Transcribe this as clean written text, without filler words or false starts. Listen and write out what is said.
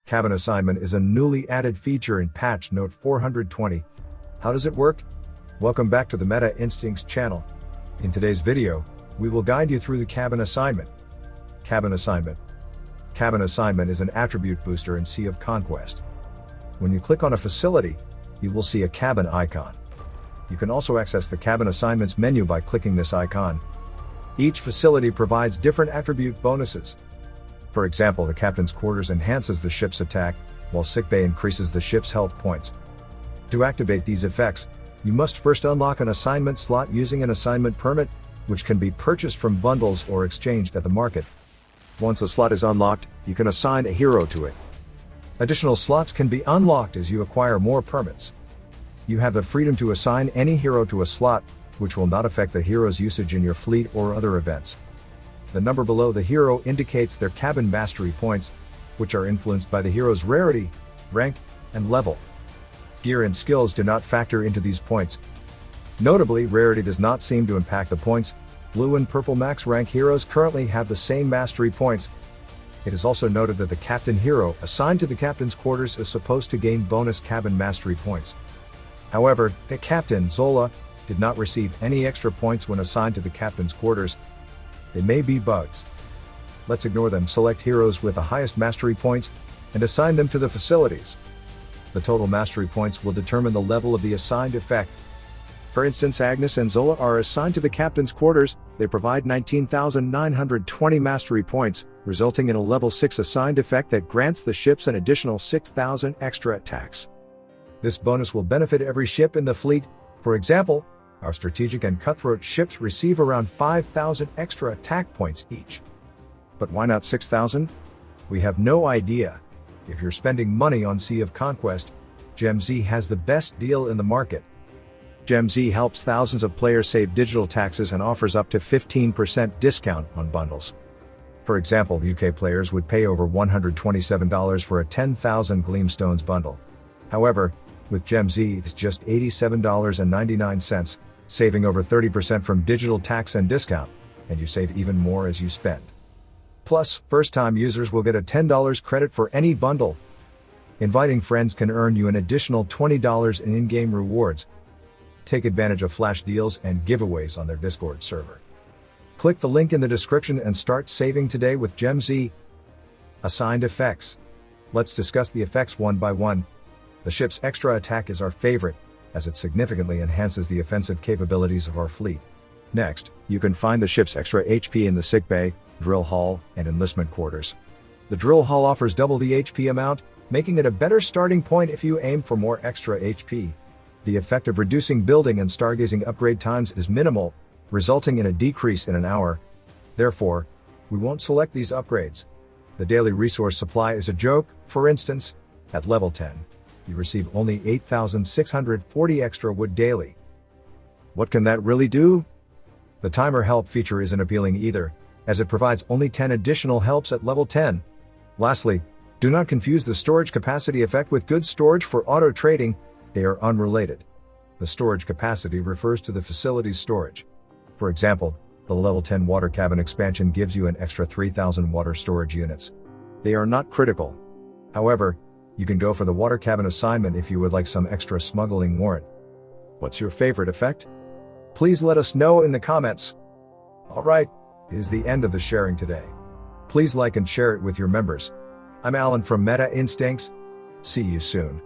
Cabin assignment is a newly added feature in patch note 420. How does it work? Welcome back to the Meta Instincts channel. In today's video, we will guide you through the cabin assignment. Cabin assignment. Cabin assignment is an attribute booster in Sea of Conquest. When you click on a facility, you will see a cabin icon. You can also access the cabin assignments menu by clicking this icon. Each facility provides different attribute bonuses. For example, the captain's quarters enhances the ship's attack, while sickbay increases the ship's health points. To activate these effects, you must first unlock an assignment slot using an assignment permit, which can be purchased from bundles or exchanged at the market. Once a slot is unlocked, you can assign a hero to it. Additional slots can be unlocked as you acquire more permits. You have the freedom to assign any hero to a slot, which will not affect the hero's usage in your fleet or other events. The number below the hero indicates their cabin mastery points, which are influenced by the hero's rarity, rank, and level. Gear and skills do not factor into these points. Notably, rarity does not seem to impact the points. Blue and purple max rank heroes currently have the same mastery points. It is also noted that the captain hero assigned to the captain's quarters is supposed to gain bonus cabin mastery points. However, the captain, Zola, did not receive any extra points when assigned to the captain's quarters. They may be bugs. Let's ignore them. Select heroes with the highest mastery points and assign them to the facilities. The total mastery points will determine the level of the assigned effect. For instance, Agnes and Zola are assigned to the captain's quarters. They provide 19,920 mastery points, resulting in a level 6 assigned effect that grants the ships an additional 6,000 extra attacks. This bonus will benefit every ship in the fleet. For example, our strategic and cutthroat ships receive around 5,000 extra attack points each. But why not 6,000? We have no idea. If you're spending money on Sea of Conquest, GemZ has the best deal in the market. GemZ helps thousands of players save digital taxes and offers up to 15% discount on bundles. For example, UK players would pay over $127 for a 10,000 Gleamstones bundle. However, with GemZ, it's just $87.99, saving over 30% from digital tax and discount, and you save even more as you spend. Plus, first-time users will get a $10 credit for any bundle. Inviting friends can earn you an additional $20 in in-game rewards. Take advantage of flash deals and giveaways on their Discord server. Click the link in the description and start saving today with GemZ. Assigned effects. Let's discuss the effects one by one. The ship's extra attack is our favorite, as it significantly enhances the offensive capabilities of our fleet. Next, you can find the ship's extra HP in the sickbay, drill hall, and enlistment quarters. The drill hall offers double the HP amount, making it a better starting point if you aim for more extra HP. The effect of reducing building and stargazing upgrade times is minimal, resulting in a decrease in an hour. Therefore, we won't select these upgrades. The daily resource supply is a joke. For instance, at level 10. You receive only 8,640 extra wood daily. What can that really do? The timer help feature isn't appealing either, as it provides only 10 additional helps at level 10. Lastly, do not confuse the storage capacity effect with goods storage for auto trading. They are unrelated. The storage capacity refers to the facility's storage. For example, the level 10 water cabin expansion gives you an extra 3,000 water storage units. They are not critical. However, you can go for the water cabin assignment if you would like some extra smuggling warrant. What's your favorite effect? Please let us know in the comments. Alright, it is the end of the sharing today. Please like and share it with your members. I'm Alan from Meta Instincts. See you soon.